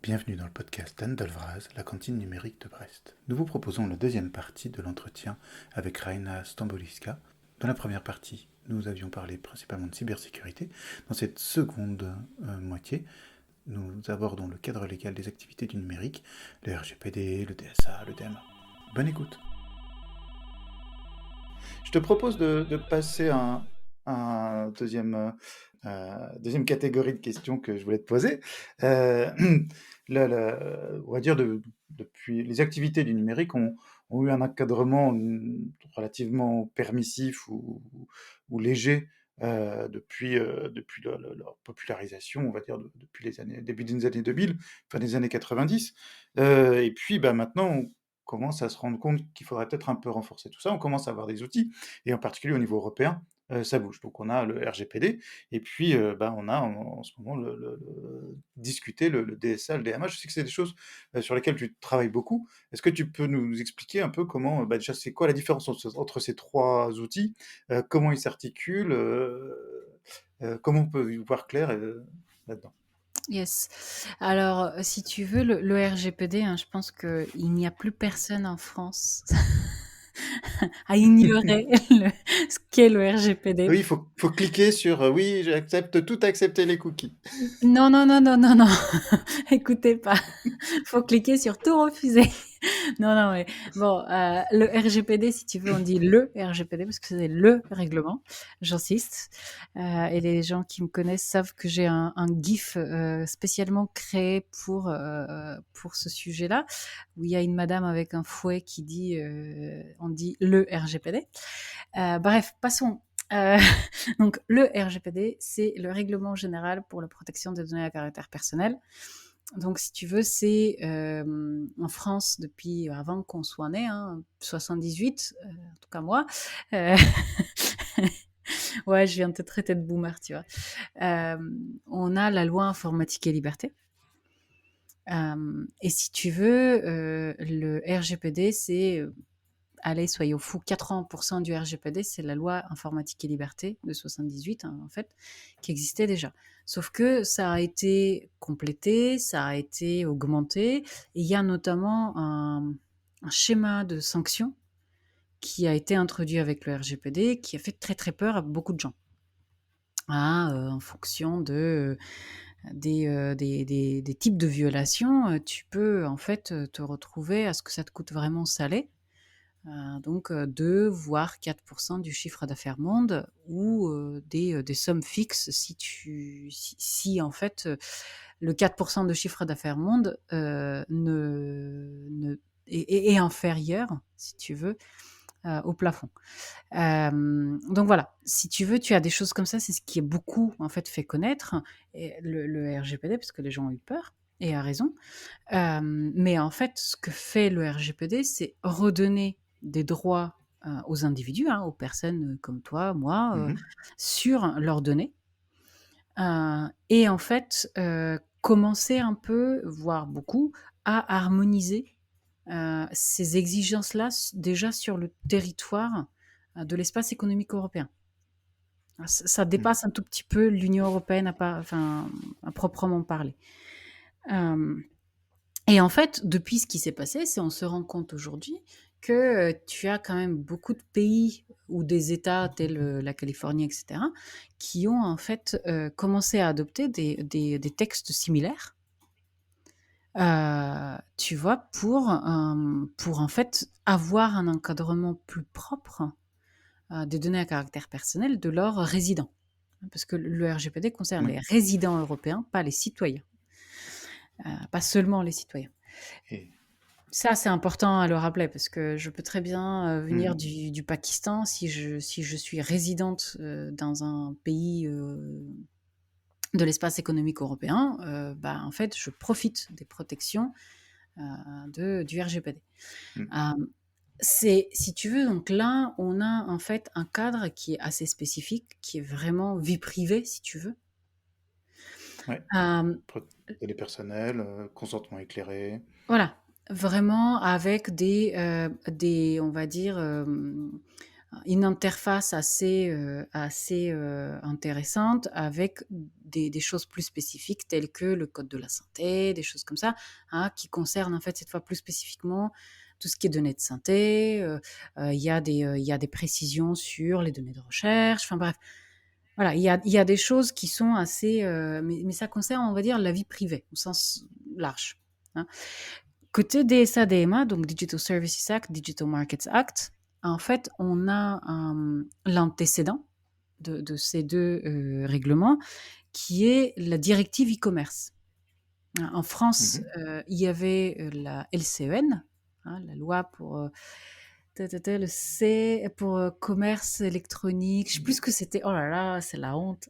Bienvenue dans le podcast d'Anne Delvraz, la cantine numérique de Brest. Nous vous proposons la deuxième partie de l'entretien avec Raina Stamboliska. Dans la première partie, nous avions parlé principalement de cybersécurité. Dans cette seconde moitié, nous abordons le cadre légal des activités du numérique, le RGPD, le DSA, le DEMA. Bonne écoute. Je te propose de passer à un deuxième catégorie de questions que je voulais te poser. Euh, on va dire depuis les activités du numérique ont eu un encadrement relativement permissif ou léger depuis leur popularisation, on va dire depuis les années début des années 2000, fin des années 90. Et puis maintenant on commence à se rendre compte qu'il faudrait peut-être un peu renforcer tout ça. On commence à avoir des outils, et en particulier au niveau européen, ça bouge. Donc on a le RGPD, et puis on a en ce moment discuté le DSA, le DMA. Je sais que c'est des choses sur lesquelles tu travailles beaucoup. Est-ce que tu peux nous expliquer un peu comment, déjà, c'est quoi la différence entre ces trois outils, comment ils s'articulent, comment on peut y voir clair là-dedans? Yes. Alors, si tu veux, le RGPD, hein, je pense qu'il n'y a plus personne en France à ignorer ce qu'est le RGPD. Oui, faut cliquer sur oui, j'accepte tout accepter les cookies. Non, non, non, non, non, non. Écoutez pas. Faut cliquer sur tout refuser. Non, non, mais bon, le RGPD, si tu veux, on dit le RGPD parce que c'est le règlement. J'insiste. Et les gens qui me connaissent savent que j'ai un GIF spécialement créé pour ce sujet-là, où il y a une madame avec un fouet qui dit, on dit le RGPD. Bref, passons. Euh, donc, le RGPD, c'est le règlement général pour la protection des données à caractère personnel. Donc, si tu veux, c'est en France depuis avant qu'on soit né, hein, 78, en tout cas moi. Euh, ouais, je viens de te traiter de boomer, tu vois. On a la loi informatique et liberté. Et si tu veux, le RGPD, c'est allez, soyons fous, 80% du RGPD, c'est la loi informatique et liberté de 78, hein, en fait, qui existait déjà. Sauf que ça a été complété, ça a été augmenté, et il y a notamment un schéma de sanctions qui a été introduit avec le RGPD, qui a fait très très peur à beaucoup de gens. En fonction des types de violations, tu peux en fait te retrouver à ce que ça te coûte vraiment salé. Donc 2 voire 4% du chiffre d'affaires monde ou des sommes fixes si en fait, le 4% de chiffre d'affaires monde, est inférieur, si tu veux, au plafond. Donc voilà, si tu veux, tu as des choses comme ça, c'est ce qui est beaucoup en fait fait connaître et le RGPD parce que les gens ont eu peur et à raison. Mais en fait, ce que fait le RGPD, c'est redonner des droits aux individus, hein, aux personnes comme toi, moi, Mhm. sur leurs données. Et en fait, commencer un peu, voire beaucoup, à harmoniser ces exigences-là déjà sur le territoire de l'espace économique européen. Ça Mhm. dépasse un tout petit peu l'Union européenne à proprement parler. Euh, Et en fait, depuis ce qui s'est passé, c'est on se rend compte aujourd'hui que tu as quand même beaucoup de pays ou des États tels la Californie, etc., qui ont en fait commencé à adopter des textes similaires, tu vois, pour en fait avoir un encadrement plus propre des données à caractère personnel de leurs résidents. Parce que le RGPD concerne Oui. les résidents européens, pas les citoyens, pas seulement les citoyens. Et, Ça, c'est important à le rappeler parce que je peux très bien venir Mhm. du Pakistan si je suis résidente dans un pays de l'espace économique européen, en fait, je profite des protections du RGPD. Mhm. Euh, si tu veux, donc là, on a en fait un cadre qui est assez spécifique, qui est vraiment vie privée, si tu veux. Ouais. Euh, Données personnelles, consentement éclairé. Voilà, vraiment avec on va dire, une interface assez intéressante avec des choses plus spécifiques telles que le code de la santé, des choses comme ça, hein, qui concernent en fait cette fois plus spécifiquement tout ce qui est données de santé. Il y a des précisions sur les données de recherche. Enfin bref, voilà, il y a des choses qui sont assez, mais ça concerne, on va dire, la vie privée au sens large, hein. Côté DSA, DMA, donc Digital Services Act, Digital Markets Act, en fait, on a l'antécédent de ces deux règlements qui est la directive e-commerce. En France, Mhm. il y avait la LCEN, hein, la loi pour le C pour commerce électronique. Je sais plus ce que c'était. Oh là là, c'est la honte.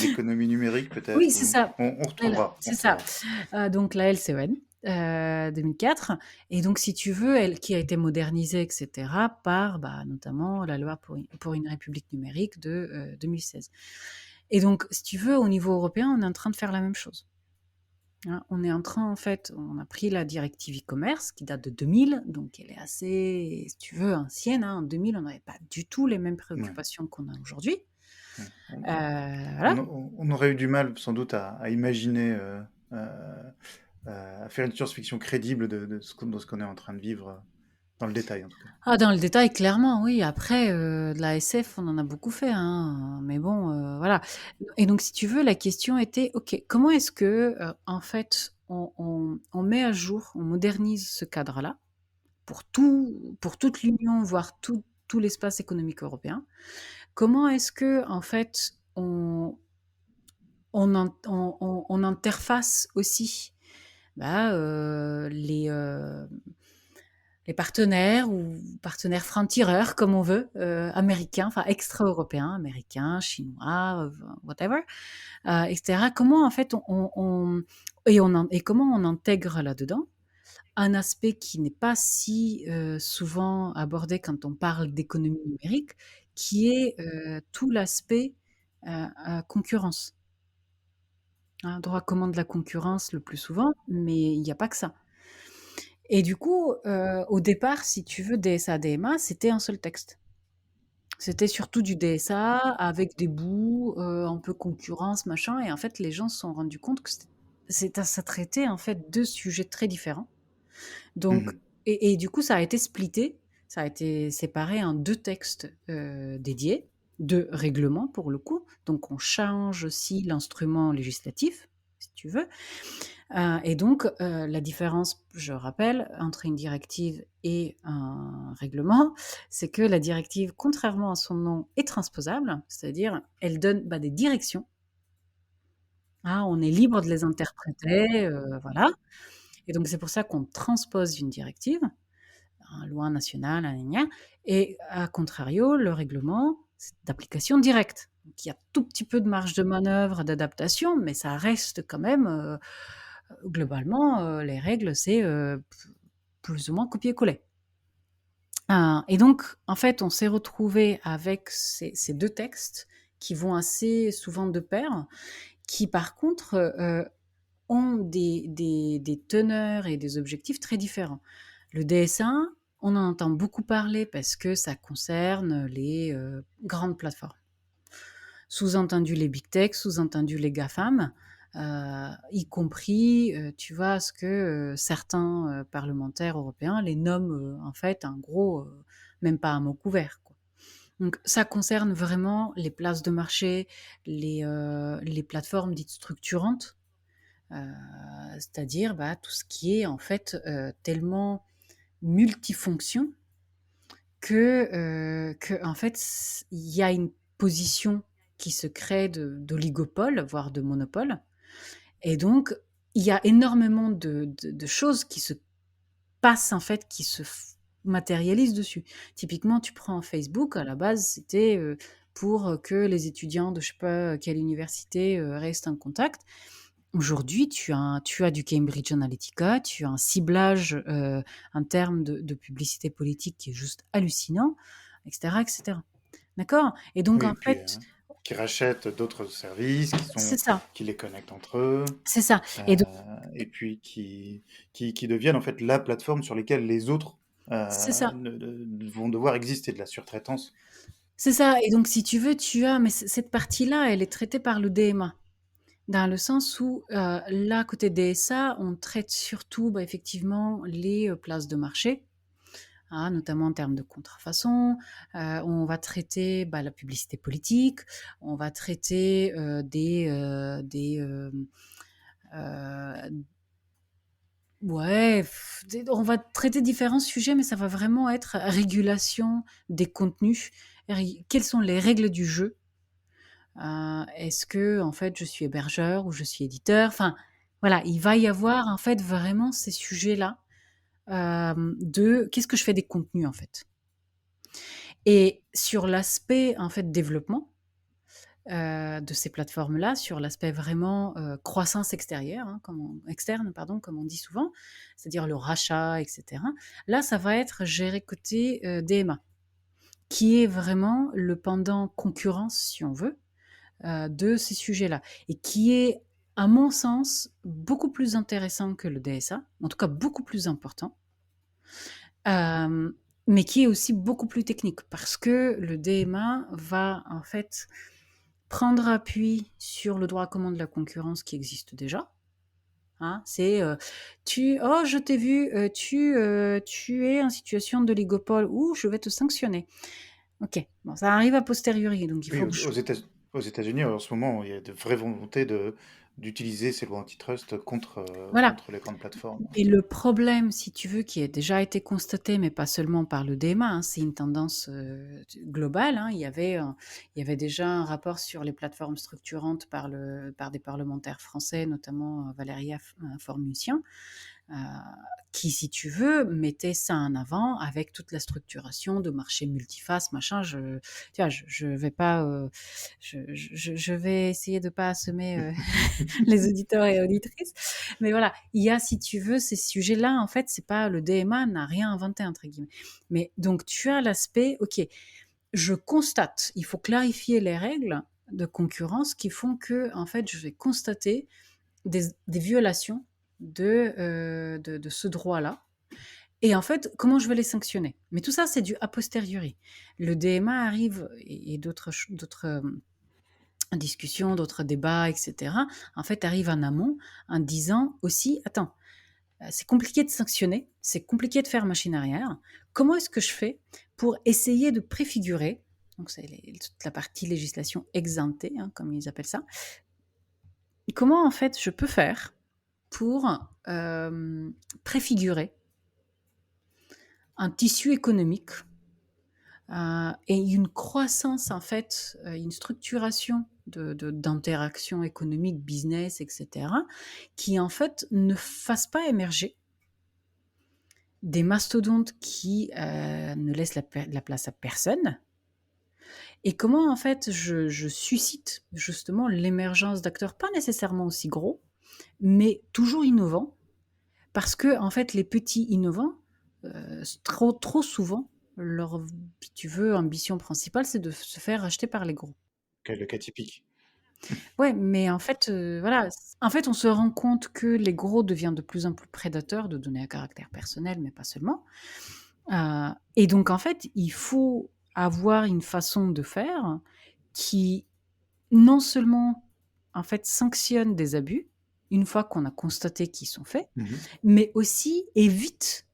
L'économie numérique, Oui, peut-être, c'est ou... ça. on retrouvera, on C'est ça. retrouvera. Donc la LCEN 2004. Et donc, si tu veux, elle qui a été modernisée, etc., par notamment la loi pour une république numérique de 2016. Et donc, si tu veux, au niveau européen, on est en train de faire la même chose. Hein, on est en train, en fait, on a pris la directive e-commerce qui date de 2000, donc elle est assez, si tu veux, ancienne. Hein. En 2000, on n'avait pas du tout les mêmes Ouais, préoccupations qu'on a aujourd'hui. ouais. Voilà. On aurait eu du mal, sans doute, à imaginer, à faire une science-fiction crédible de ce qu'on est en train de vivre, dans le détail, en tout cas. Ah, dans le détail, clairement, oui. Après, de la SF, on en a beaucoup fait, hein. Mais bon, voilà. Et donc, si tu veux, la question était, OK, comment est-ce que, en fait, on met à jour, on modernise ce cadre-là pour toute l'Union, voire tout l'espace économique européen? Comment est-ce que, en fait, on interface aussi les partenaires ou partenaires francs-tireurs, comme on veut, américains, enfin extra-européens, américains, chinois, whatever, etc. Comment en fait et comment on intègre là-dedans un aspect qui n'est pas si souvent abordé quand on parle d'économie numérique, qui est tout l'aspect concurrence. Hein, droit commun de la concurrence le plus souvent, mais il n'y a pas que ça. Et du coup, au départ, si tu veux, DSA, DMA, c'était un seul texte. C'était surtout du DSA avec des bouts, un peu concurrence, machin. Et en fait, les gens se sont rendus compte que ça traitait en fait deux sujets très différents. Donc, Mhm. et du coup, ça a été splitté, ça a été séparé en deux textes dédiés, deux règlements pour le coup. Donc, on change aussi l'instrument législatif, si tu veux. Et donc, la différence, je rappelle, entre une directive et un règlement, c'est que la directive, contrairement à son nom, est transposable, c'est-à-dire elle donne des directions. Hein, on est libre de les interpréter, voilà. Et donc, c'est pour ça qu'on transpose une directive, une loi nationale, et à contrario, le règlement, c'est d'application directe. Donc, il y a tout petit peu de marge de manœuvre, d'adaptation, mais ça reste quand même globalement, les règles, c'est plus ou moins copier-coller. Et donc, en fait, on s'est retrouvé avec ces deux textes qui vont assez souvent de pair, qui par contre ont des teneurs et des objectifs très différents. Le DSA, on en entend beaucoup parler parce que ça concerne les grandes plateformes. Sous-entendu les big tech, sous-entendu les GAFAM, y compris, tu vois, ce que certains parlementaires européens les nomment en fait, en gros, même pas un mot couvert, quoi. Donc ça concerne vraiment les places de marché, les plateformes dites structurantes, c'est-à-dire tout ce qui est en fait tellement multifonction que en fait il y a une position qui se crée d'oligopole, voire de monopole. Et donc, il y a énormément de choses qui se passent, en fait, qui se matérialisent dessus. Typiquement, tu prends Facebook, à la base, c'était pour que les étudiants de je sais pas quelle université restent en contact. Aujourd'hui, tu as du Cambridge Analytica, tu as un ciblage en termes de publicité politique qui est juste hallucinant, etc., etc. D'accord. Et donc, Oui, et en puis, fait, qui rachètent d'autres services, c'est ça. qui les connectent entre eux, C'est ça. euh, Et donc, et puis qui deviennent en fait la plateforme sur lesquelles les autres C'est ça. vont devoir exister, de la surtraitance. C'est ça et donc si tu veux, tu as mais c cette partie-là, elle est traitée par le DMA. Dans le sens où, là, côté DSA, on traite surtout, bah, effectivement, les, places de marché, hein, notamment en termes de contrefaçon. On va traiter, bah, la publicité politique, on va traiter, ouais, on va traiter différents sujets, mais ça va vraiment être régulation des contenus. Quelles sont les règles du jeu? Est-ce que, en fait, je suis hébergeur ou je suis éditeur? Enfin, voilà, il va y avoir, en fait, vraiment ces sujets-là, de qu'est-ce que je fais des contenus, en fait? Et sur l'aspect, en fait, développement, de ces plateformes-là, sur l'aspect vraiment, croissance extérieure, hein, externe, pardon, comme on dit souvent, c'est-à-dire le rachat et cetera. Là, ça va être géré côté, DMA, qui est vraiment le pendant concurrence, si on veut, de ces sujets-là et qui est, à mon sens, beaucoup plus intéressant que le DSA, en tout cas beaucoup plus important, mais qui est aussi beaucoup plus technique parce que le DMA va en fait prendre appui sur le droit commun de la concurrence qui existe déjà. Hein, c'est oh je t'ai vu, tu es en situation de ligopole ou je vais te sanctionner. Ok, bon ça arrive a posteriori donc il Oui, faut que je aux États-Unis, en ce moment, il y a de vraies volontés d'utiliser ces lois antitrust voilà. contre les grandes plateformes. Et le problème, si tu veux, qui a déjà été constaté, mais pas seulement par le DMA, hein, c'est une tendance globale. Hein. Il y avait déjà un rapport sur les plateformes structurantes par des parlementaires français, notamment Valéria Formusian, euh, qui, si tu veux, mettait ça en avant avec toute la structuration de marché multiface, machin. Tu vois, je vais pas, je vais essayer de pas assommer les auditeurs et auditrices. Mais voilà, il y a, si tu veux, ces sujets-là, en fait, c'est pas le DMA n'a rien inventé, entre guillemets. Mais donc, tu as l'aspect, ok, je constate, il faut clarifier les règles de concurrence qui font que, en fait, je vais constater des violations de ce droit-là. Et en fait, comment je vais les sanctionner? Mais tout ça, c'est du a posteriori. Le DMA arrive, et d'autres discussions, d'autres débats, etc., en fait, arrivent en amont en disant aussi, attends, c'est compliqué de sanctionner, c'est compliqué de faire machine arrière. Comment est-ce que je fais pour essayer de préfigurer, donc c'est toute la partie législation ex ante, hein, comme ils appellent ça, comment en fait je peux faire pour préfigurer un tissu économique et une croissance en fait, une structuration d'interaction économique, business, etc., qui en fait ne fasse pas émerger des mastodontes qui ne laissent la place à personne. Et comment en fait je suscite justement l'émergence d'acteurs pas nécessairement aussi gros, mais toujours innovants, parce que en fait les petits innovants, trop souvent, leur, si tu veux, ambition principale, c'est de se faire racheter par les gros. Le cas typique. Ouais, mais en fait, voilà, en fait, on se rend compte que les gros deviennent de plus en plus prédateurs de données à caractère personnel, mais pas seulement. Et donc, en fait, il faut avoir une façon de faire qui, non seulement, en fait, sanctionne des abus, une fois qu'on a constaté qu'ils sont faits, mais aussi évite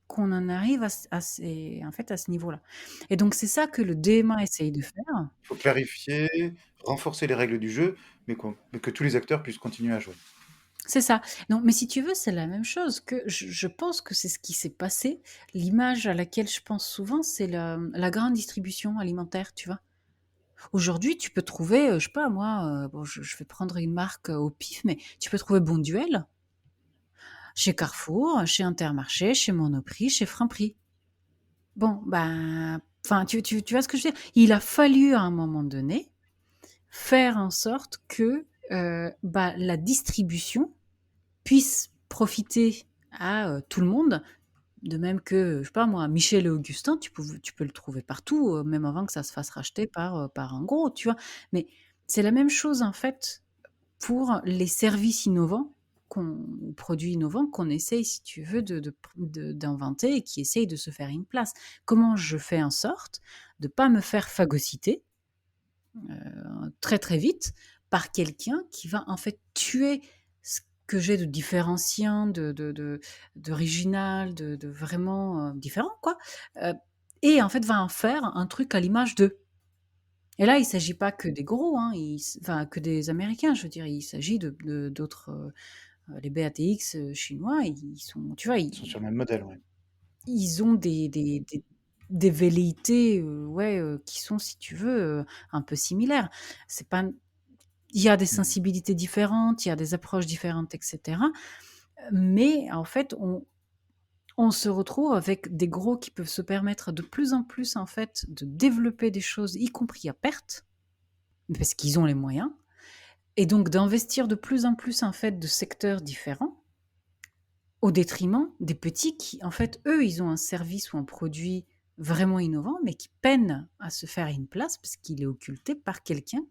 qu'on en arrive en fait, à ce niveau-là. Et donc, c'est ça que le DMA essaye de faire. Il faut clarifier, renforcer les règles du jeu, mais que tous les acteurs puissent continuer à jouer. C'est ça. Non, mais si tu veux, c'est la même chose que je pense que c'est ce qui s'est passé. L'image à laquelle je pense souvent, c'est la grande distribution alimentaire, tu vois. Aujourd'hui, tu peux trouver, je sais pas moi, bon, je vais prendre une marque au pif, mais tu peux trouver Bonduelle chez Carrefour, chez Intermarché, chez Monoprix, chez Franprix. Bon, ben, enfin, tu vois ce que je veux dire? Il a fallu à un moment donné faire en sorte que bah, la distribution puisse profiter à tout le monde. De même que, je sais pas moi, Michel et Augustin, tu peux le trouver partout, même avant que ça se fasse racheter par un gros, tu vois. Mais c'est la même chose en fait pour les services innovants produits innovants qu'on essaye, si tu veux, d'inventer et qui essayent de se faire une place. Comment je fais en sorte de ne pas me faire phagocyter très très vite par quelqu'un qui va en fait tuer ce que j'ai de différenciant, d'original, de vraiment différent, quoi. Et en fait va en faire un truc à l'image d'eux. Et là, il ne s'agit pas que des gros, hein, enfin que des Américains, je veux dire, il s'agit d'autres, les BATX chinois, ils sont, tu vois, Ils sont sur le même modèle, ouais. ils ont des velléités, ouais, qui sont, si tu veux, un peu similaires. C'est pas, il y a des Mmh. sensibilités différentes, il y a des approches différentes, etc. Mais en fait, on se retrouve avec des gros qui peuvent se permettre de plus en plus, en fait, de développer des choses, y compris à perte, parce qu'ils ont les moyens, et donc d'investir de plus en plus, en fait, de secteurs différents, au détriment des petits qui, en fait, eux, ils ont un service ou un produit vraiment innovant, mais qui peinent à se faire une place parce qu'il est occulté par quelqu'un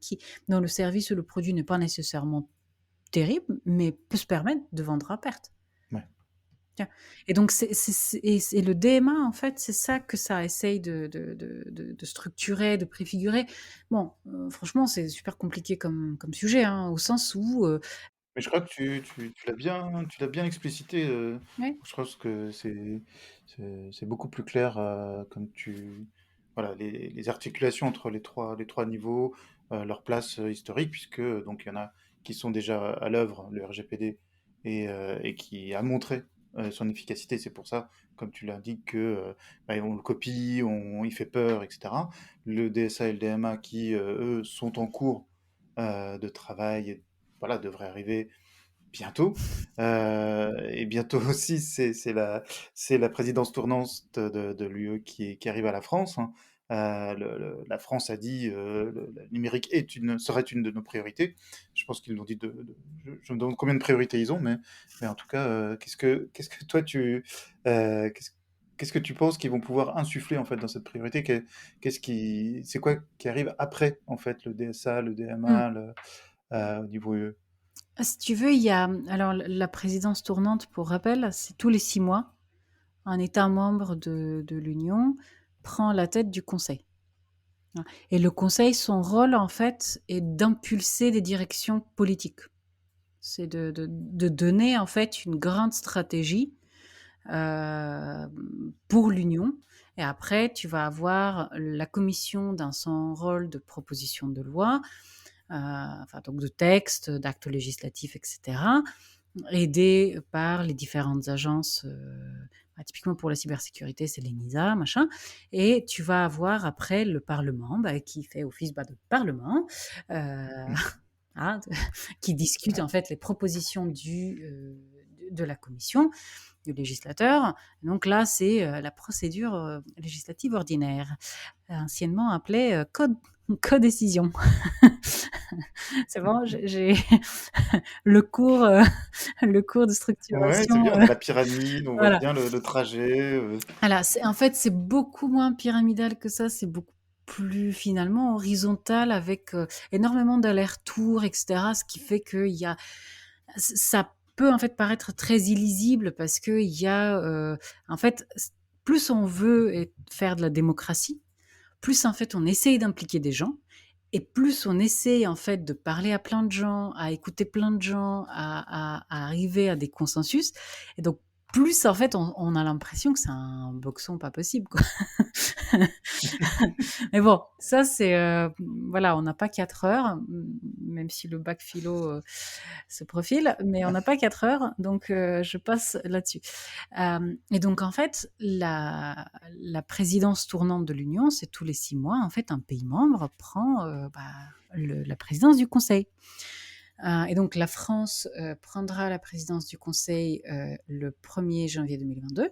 dont le service ou le produit n'est pas nécessairement terrible, mais peut se permettre de vendre à perte. Ouais. Tiens. Et donc, et le DMA, en fait, c'est ça que ça essaye de structurer, de préfigurer. Bon, franchement, c'est super compliqué comme sujet, hein, au sens où, Mais je crois que tu l'as bien explicité, ouais, je pense que c'est beaucoup plus clair, comme tu voilà, les articulations entre les trois niveaux, leur place, historique puisque, donc il y en a qui sont déjà à l'œuvre, le RGPD et qui a montré, son efficacité. C'est pour ça, comme tu l'indiques, que, bah, on le copie, il fait peur et cetera. Le DSA et le DMA qui, eux, sont en cours, de travail et voilà, devraient arriver bientôt. Et bientôt aussi, c'est la présidence tournante de l'UE qui arrive à la France, hein. La France a dit le numérique serait une de nos priorités. Je pense qu'ils l'ont dit. Je me demande combien de priorités ils ont, mais en tout cas, qu'est-ce que toi qu'est-ce que tu penses qu'ils vont pouvoir insuffler en fait dans cette priorité? C'est quoi qui arrive après en fait le DSA, le hmm. DMA, au niveau UE? Si tu veux, il y a, alors la présidence tournante, pour rappel, c'est tous les 6 mois, un État membre de l'Union prend la tête du Conseil. Et le Conseil, son rôle, en fait, est d'impulser des directions politiques. C'est de donner, en fait, une grande stratégie pour l'Union. Et après, tu vas avoir la Commission dans son rôle de proposition de loi, enfin, donc de textes, d'actes législatifs, etc., aidés par les différentes agences. Typiquement pour la cybersécurité, c'est l'ENISA, machin. Et tu vas avoir après le Parlement qui fait office de Parlement, euh, Mmh. hein, qui discute en fait les propositions de la Commission, du législateur. Donc là, c'est la procédure législative ordinaire, anciennement appelée codécision. C'est bon, j'ai le cours, le cours de Ouais, c'est structuration. bien, on a la pyramide, on voit Voilà. bien le trajet. Voilà, en fait, c'est beaucoup moins pyramidal que ça, c'est beaucoup plus finalement horizontal avec énormément d'allers-retours, etc. Ce qui fait que ça peut en fait paraître très illisible parce qu'il y a, en fait, plus on veut faire de la démocratie, plus en fait on essaye d'impliquer des gens, et plus on essaye en fait de parler à plein de gens, à écouter plein de gens, à arriver à des consensus. Et donc plus en fait on a l'impression que c'est un boxon pas possible, quoi. Mais bon, ça c'est voilà, on n'a pas 4 heures, même si le bac philo se profile, mais on n'a pas 4 heures, donc je passe là-dessus. Et donc en fait, la présidence tournante de l'Union, c'est tous les 6 mois, en fait, un pays membre prend la présidence du Conseil. Et donc la France prendra la présidence du Conseil le 1er janvier 2022.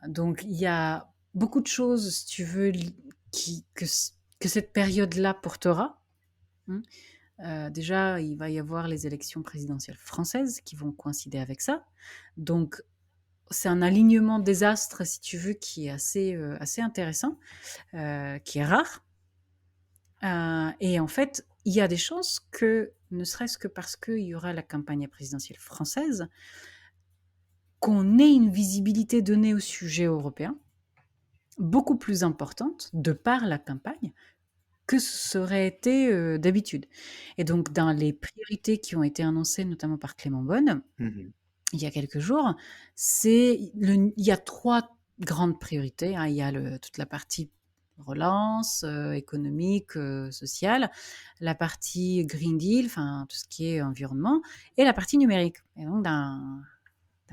Donc il y a beaucoup de choses, si tu veux, que cette période-là portera, hein. Déjà, il va y avoir les élections présidentielles françaises qui vont coïncider avec ça. Donc, c'est un alignement des astres, si tu veux, qui est assez intéressant, qui est rare. Et en fait, il y a des chances que, ne serait-ce que parce qu'il y aura la campagne présidentielle française, qu'on ait une visibilité donnée au sujet européen beaucoup plus importante de par la campagne que ce serait été d'habitude. Et donc, dans les priorités qui ont été annoncées, notamment par Clément Beaune, Mhm. il y a quelques jours, il y a trois grandes priorités, hein. Il y a toute la partie relance économique, sociale, la partie Green Deal, enfin tout ce qui est environnement, et la partie numérique. Et donc, dans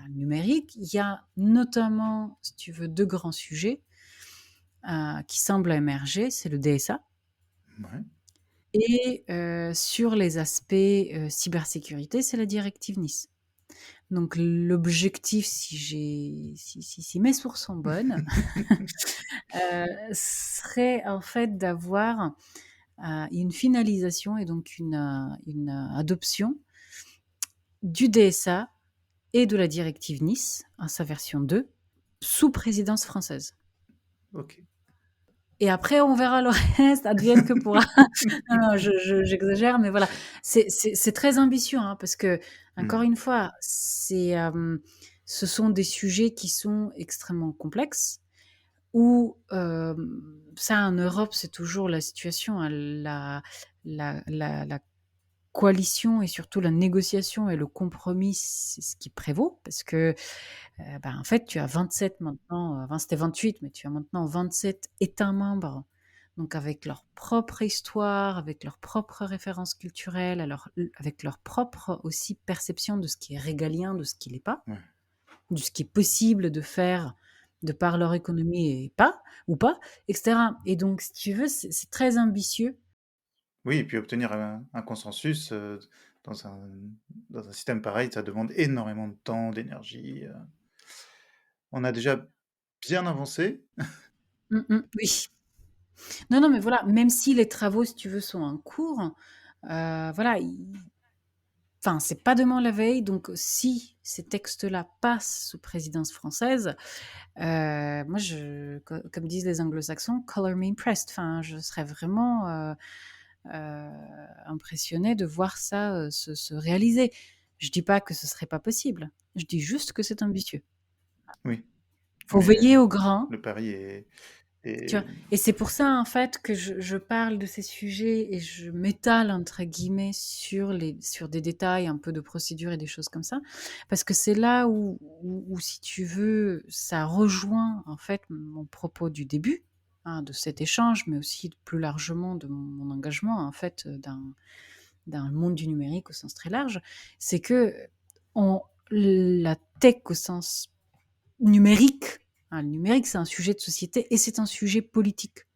le numérique, il y a notamment, si tu veux, deux grands sujets qui semblent émerger. C'est le DSA, Ouais. et sur les aspects cybersécurité, c'est la directive Nice. Donc l'objectif, si mes sources sont bonnes, serait en fait d'avoir une finalisation et donc une adoption du DSA et de la directive Nice, en sa version 2, sous présidence française. Ok. Et après, on verra le reste, advienne que pourra. Non, non, j'exagère, mais voilà. C'est très ambitieux, hein, parce que, encore Mhm. une fois, ce sont des sujets qui sont extrêmement complexes, où, ça, en Europe, c'est toujours la situation, hein, la coalition et surtout la négociation et le compromis, c'est ce qui prévaut, parce que en fait, tu as 27 maintenant, avant c'était 28, mais tu as maintenant 27 États membres, donc avec leur propre histoire, avec leurs propres références culturelles, avec leur propre aussi perception de ce qui est régalien, de ce qui l'est pas, Ouais. de ce qui est possible de faire de par leur économie et pas, ou pas, etc. Et donc, si tu veux, c'est très ambitieux. Oui, et puis obtenir un consensus dans un, dans un système pareil, ça demande énormément de temps, d'énergie. On a déjà bien avancé. Oui. Non, non, mais voilà, même si les travaux, si tu veux, sont en cours, voilà, enfin, c'est pas demain la veille, donc si ces textes-là passent sous présidence française, moi, comme disent les anglo-saxons, color me impressed. Enfin, je serais vraiment impressionnée de voir ça se réaliser. Je dis pas que ce serait pas possible, je dis juste que c'est ambitieux. Oui, Faut mais veiller au grain. le pari Tu vois? est- Et c'est pour ça, en fait, que je parle de ces sujets et je «m'étale» entre guillemets sur des détails, un peu de procédure et des choses comme ça. Parce que c'est là où, si tu veux, ça rejoint, en fait, mon propos du début, hein, de cet échange, mais aussi plus largement de mon engagement, en fait, dans le monde du numérique au sens très large. C'est que la tech au sens numérique, hein, le numérique, c'est un sujet de société et c'est un sujet politique.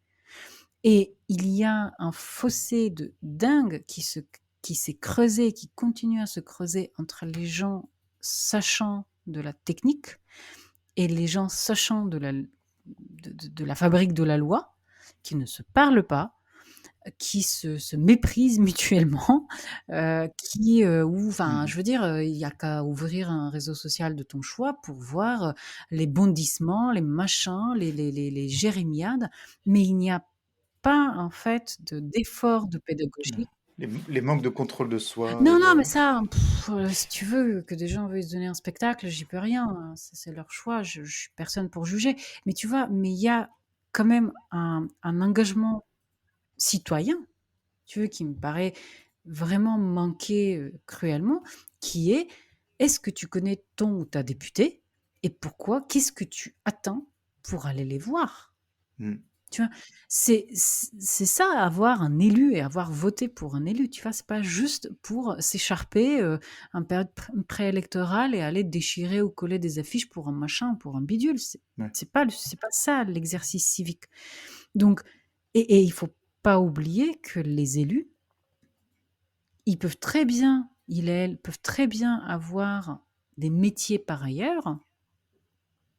Et il y a un fossé de dingue qui s'est creusé, qui continue à se creuser entre les gens sachant de la technique et les gens sachant de la fabrique de la loi, qui ne se parlent pas, qui se méprisent mutuellement, enfin, je Mhm. veux dire, il n'y a qu'à ouvrir un réseau social de ton choix pour voir les bondissements, les machins, les jérémiades, mais il n'y a pas, en fait, d'effort de Ouais. pédagogie. Les manques de contrôle de soi et Non, non, de... mais ça, si tu veux que des gens veuillent se donner un spectacle, j'y peux rien, hein, c'est leur choix, je suis personne pour juger. Mais tu vois, mais il y a quand même un engagement citoyen, tu veux, qui me paraît vraiment manquer cruellement, qui est: est-ce que tu connais ton ou ta députée et pourquoi? Qu'est-ce que tu attends pour aller les voir? Mhm. Tu vois? C'est ça, avoir un élu et avoir voté pour un élu, tu vois? C'est pas juste pour s'écharper en période préélectorale et aller déchirer ou coller des affiches pour un machin, pour un bidule. Ouais. C'est pas ça l'exercice civique. Donc, et il faut pas oublier que les élus, ils et elles peuvent très bien avoir des métiers par ailleurs,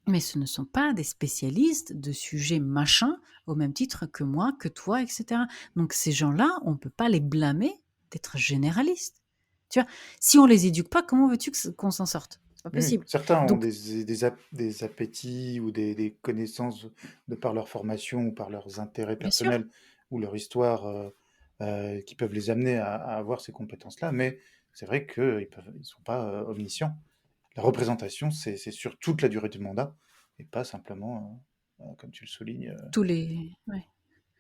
mais ce ne sont pas des spécialistes de sujets machins au même titre que moi, que toi, etc. Donc ces gens-là, on ne peut pas les blâmer d'être généralistes. Tu vois, si on les éduque pas, comment veux-tu qu'on s'en sorte? C'est pas Oui, possible. certains ont Donc, des appétits ou des connaissances de par leur formation ou par leurs intérêts bien sûr. personnels ou leur histoire qui peuvent les amener à avoir ces compétences-là, mais c'est vrai qu'ils ne sont pas omniscients. La représentation, c'est sur toute la durée du mandat, et pas simplement, comme tu le soulignes,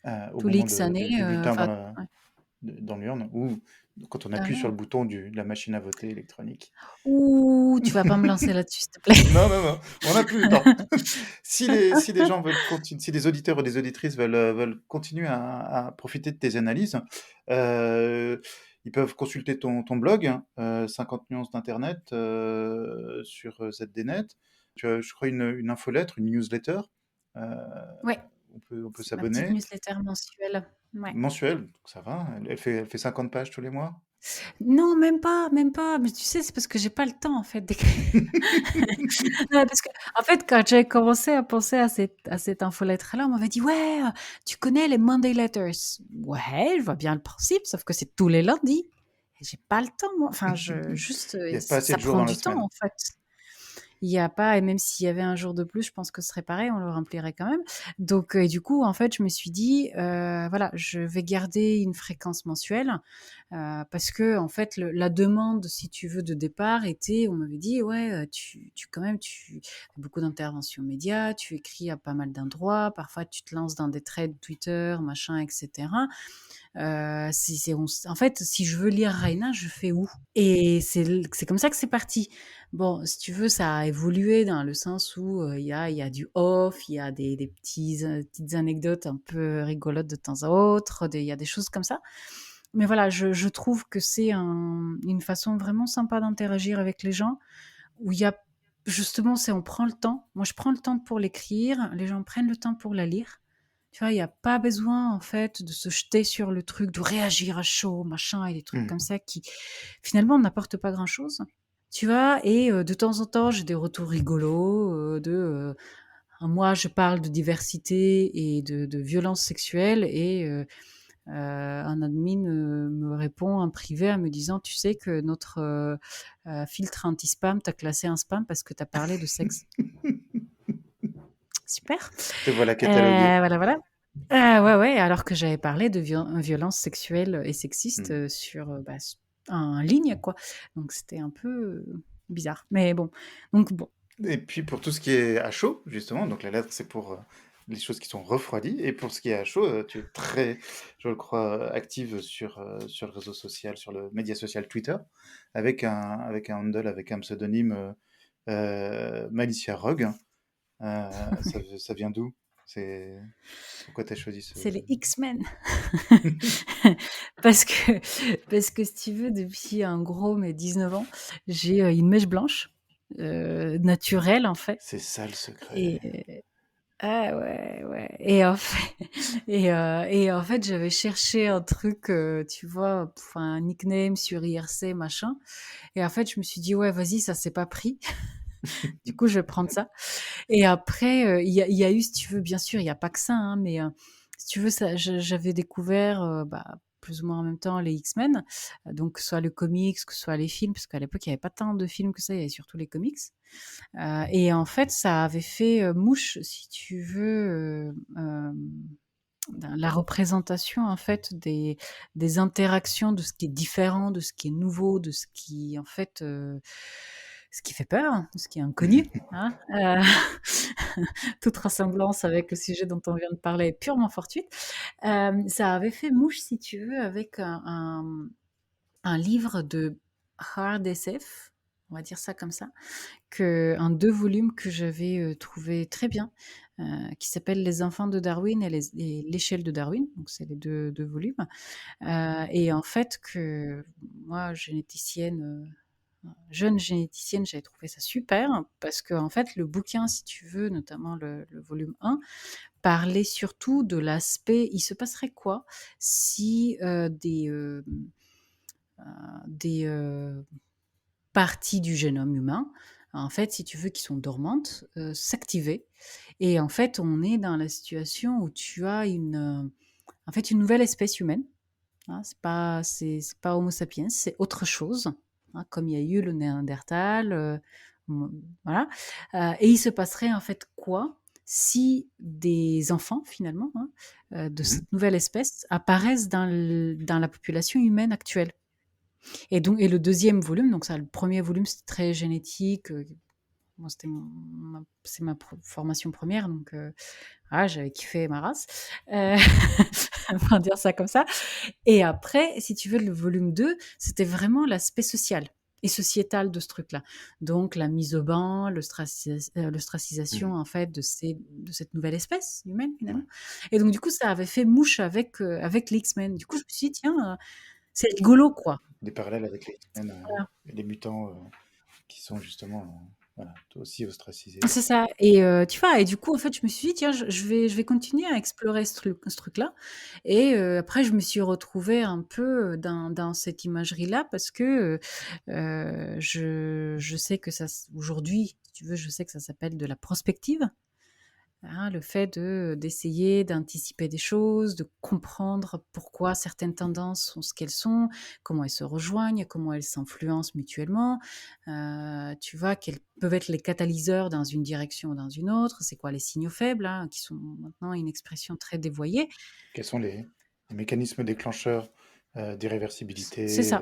Ouais, au tous les moment X années, du bulletin enfin, ouais. dans l'urne, ou quand on Ah appuie sur le ouais. bouton de la machine à voter électronique. Ouh, tu vas pas me lancer là-dessus, s'il te plaît. Non, non, non, on n'a plus le temps. Si les gens veulent continuer, si des auditeurs ou des auditrices veulent continuer à profiter de tes analyses, euh, ils peuvent consulter ton blog, 50 nuances d'Internet, sur ZDNet. Tu as, je crois, une infolettre, une newsletter. Euh, Ouais, on peut c'est ma petite s'abonner. newsletter mensuelle. Ouais. Mensuel, donc ça va. Elle fait 50 pages tous les mois. Non, même pas, même pas. Mais tu sais, c'est parce que j'ai pas le temps, en fait, d'écrire. Non, parce que, en fait, quand j'ai commencé à penser à cette infolettre-là, on m'avait dit, ouais, tu connais les Monday Letters. Ouais, je vois bien le principe, sauf que c'est tous les lundis. Et j'ai pas le temps, moi. Enfin, juste, Il n'y a pas assez ça de jours prend dans la du temps, semaine. en fait. Il y a pas, et même s'il y avait un jour de plus, je pense que ce serait pareil, on le remplirait quand même. Donc, du coup, en fait, je me suis dit, voilà, je vais garder une fréquence mensuelle, parce que, en fait, la demande, si tu veux, de départ était, on m'avait dit, ouais, quand même, tu fais beaucoup d'interventions médias, tu écris à pas mal d'endroits, parfois tu te lances dans des threads Twitter, machin, etc. En fait, si je veux lire Raina, je fais où? Et c'est comme ça que c'est parti. Bon, si tu veux, ça a évolué dans le sens où il y a du off, il y a des petites anecdotes un peu rigolotes de temps à autre, il y a des choses comme ça. Mais voilà, je trouve que c'est une façon vraiment sympa d'interagir avec les gens, où il y a justement, c'est on prend le temps. Moi, je prends le temps pour l'écrire, les gens prennent le temps pour la lire. Tu vois, il n'y a pas besoin, en fait, de se jeter sur le truc, de réagir à chaud, machin, et des trucs comme Hmm. ça qui, finalement, n'apportent pas grand-chose. Tu vois, et de temps en temps, j'ai des retours rigolos moi, je parle de diversité et de violence sexuelle, et un admin me répond en privé en me disant, tu sais que notre filtre anti-spam t'a classé un spam parce que t'as parlé de sexe. Super. Te voilà catalogué. Voilà, voilà. Ah ouais, ouais, alors que j'avais parlé de violences sexuelles et sexistes Hmm. en ligne, quoi. Donc c'était un peu bizarre. Mais bon. Donc bon. Et puis pour tout ce qui est à chaud, justement, donc la lettre c'est pour les choses qui sont refroidies, et pour ce qui est à chaud, tu es très, je le crois, active sur le réseau social, sur le média social Twitter, avec un handle, avec un pseudonyme, Malicia Rogue. Ça vient d'où? C'est Pourquoi tu as choisi ce... C'est les X-Men. Parce que, parce que si tu veux, depuis en gros mes 19 ans, j'ai une mèche blanche, naturelle en fait. C'est ça le secret. Et ah ouais, ouais. Et en fait, et en fait, j'avais cherché un truc, tu vois, pour un nickname sur IRC, machin. Et en fait, je me suis dit, ouais, vas-y, ça s'est pas pris. Du coup, je vais prendre ça. Et après, il y a eu, si tu veux, bien sûr, il y a pas que ça, hein, mais si tu veux, ça, j'avais découvert, plus ou moins en même temps les X-Men, donc que ce soit le comics, que ce soit les films, parce qu'à l'époque, il y avait pas tant de films que ça, il y avait surtout les comics. Et en fait, ça avait fait mouche, si tu veux, la représentation en fait des interactions, de ce qui est différent, de ce qui est nouveau, de ce qui en fait ce qui fait peur, de ce qui est inconnu, hein. Toute ressemblance avec le sujet dont on vient de parler est purement fortuite. Ça avait fait mouche, si tu veux, avec un livre de hard SF, on va dire ça comme ça, un 2 volumes que j'avais trouvé très bien, qui s'appelle Les enfants de Darwin et l'échelle de Darwin. Donc, c'est les deux volumes. Et en fait, que moi, jeune généticienne, j'avais trouvé ça super parce que, en fait, le bouquin, si tu veux, notamment le volume 1, parlait surtout de l'aspect, il se passerait quoi si des parties du génome humain, en fait, si tu veux, qui sont dormantes, s'activaient. Et en fait, on est dans la situation où tu as en fait, une nouvelle espèce humaine, hein. C'est pas Homo sapiens, c'est autre chose, hein, comme il y a eu le Néandertal, voilà. Et il se passerait en fait quoi si des enfants, finalement, hein, de Mmh. cette nouvelle espèce apparaissent dans la population humaine actuelle. Et le deuxième volume, donc ça, le premier volume, c'était très génétique. Moi, c'est ma formation première, donc voilà, j'avais kiffé ma race. On va dire ça comme ça. Et après, si tu veux, le volume 2, c'était vraiment l'aspect social et sociétal de ce truc-là. Donc, la mise au banc, l'ostracisation, Mmh. en fait, de cette nouvelle espèce humaine, Ouais. finalement. Et donc, du coup, ça avait fait mouche avec les X-Men. Du coup, je me suis dit, tiens, c'est rigolo, quoi. Des parallèles avec les X-Men, Voilà. et les mutants, qui sont justement, voilà, toi aussi ostracisés. C'est ça. Et tu vois, et du coup, en fait, je me suis dit, tiens, je vais continuer à explorer ce truc-là. Et après, je me suis retrouvée un peu dans cette imagerie-là parce que je sais que aujourd'hui, si tu veux, je sais que ça s'appelle de la prospective. Hein, le fait d'essayer d'anticiper des choses, de comprendre pourquoi certaines tendances sont ce qu'elles sont, comment elles se rejoignent, comment elles s'influencent mutuellement. Tu vois, quels peuvent être les catalyseurs dans une direction ou dans une autre, c'est quoi les signaux faibles, hein, qui sont maintenant une expression très dévoyée. Quels sont les mécanismes déclencheurs, C'est d'irréversibilité, ça.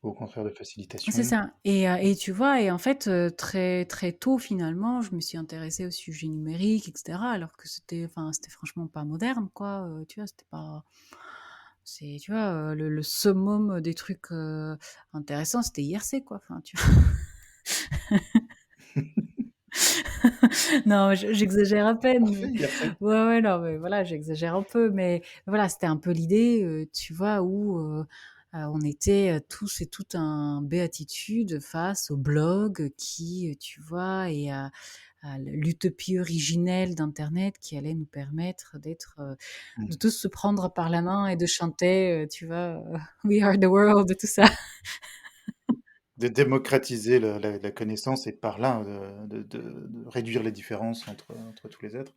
ou au contraire de C'est facilitation? ça. Et tu vois, et en fait, très, très tôt, finalement, je me suis intéressée au sujet numérique, etc. Alors que c'était franchement pas moderne, quoi. Tu vois, c'était pas. C'est, tu vois, le summum des trucs intéressants, c'était IRC, quoi. Enfin, tu vois. Non, j'exagère à peine, Parfait, mais IRC. ouais, ouais, non, mais voilà, j'exagère un peu, mais voilà, c'était un peu l'idée, tu vois, où on était tous et toutes en béatitude face au blog qui, tu vois, et à l'utopie originelle d'Internet qui allait nous permettre de Mmh. tous se prendre par la main et de chanter, tu vois, We are the world, et tout ça. De démocratiser la connaissance et par là, de réduire les différences entre tous les êtres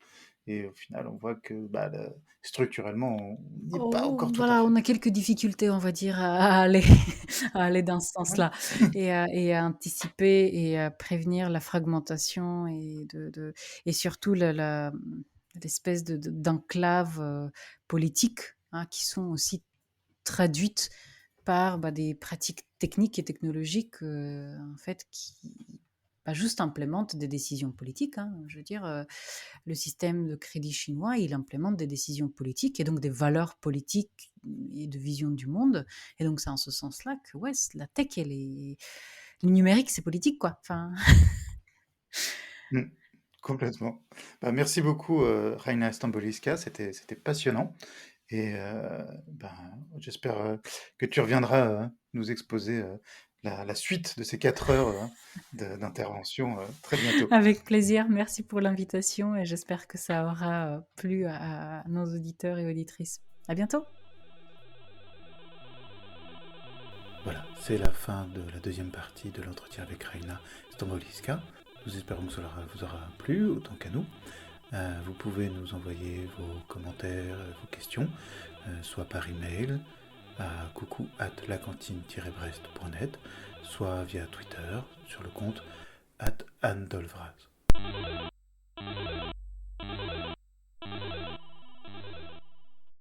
et au final, on voit que, bah, structurellement, on n'y est pas Oh, encore tout à voilà, fait. on a quelques difficultés, on va dire, à aller, à aller dans ce Ouais. sens-là et à anticiper et à prévenir la fragmentation et surtout l'espèce d'enclave politique, hein, qui sont aussi traduites par des pratiques techniques et technologiques en fait qui pas juste implémentent des décisions politiques, hein. Je veux dire, le système de crédit chinois, il implémente des décisions politiques et donc des valeurs politiques et de vision du monde. Et donc c'est en ce sens-là que ouais, la tech, le numérique, c'est politique, quoi. Enfin, Mmh. Complètement. Bah, merci beaucoup, Raina Stamboliska, c'était passionnant et ben, j'espère, que tu reviendras, nous exposer, la suite de ces 4 heures, d'intervention, très bientôt. avec plaisir. Merci pour l'invitation et j'espère que ça aura plu à nos auditeurs et auditrices. À bientôt. Voilà, c'est la fin de la deuxième partie de l'entretien avec Raina Stamboliska. Nous espérons que cela vous aura plu autant qu'à nous. Vous pouvez nous envoyer vos commentaires, vos questions, soit par email à coucou@lacantine-brest.net, soit via Twitter sur le compte @AnneDolvraz.